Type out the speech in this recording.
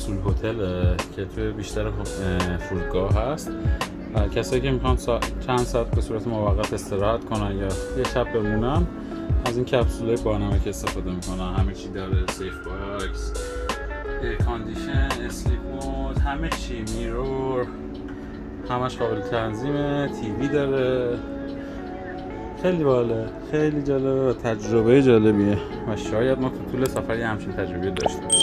کپسول هتل که توی بیشتر فرودگاه هست. کسایی که میخوان چند ساعت به صورت موقت استراحت کنن یا یه شب بمونن از این کپسول‌های بانمک استفاده میکنن. همه چی داره، سیف باکس، ایر کاندیشن، اسلیپ مود، همه چی، میرور، همش قابل تنظیمه، تیوی داره. خیلی باله، خیلی جالبه و تجربه جالبیه و شاید ما تو طول سفر یه همچین تجربه داشته باشیم.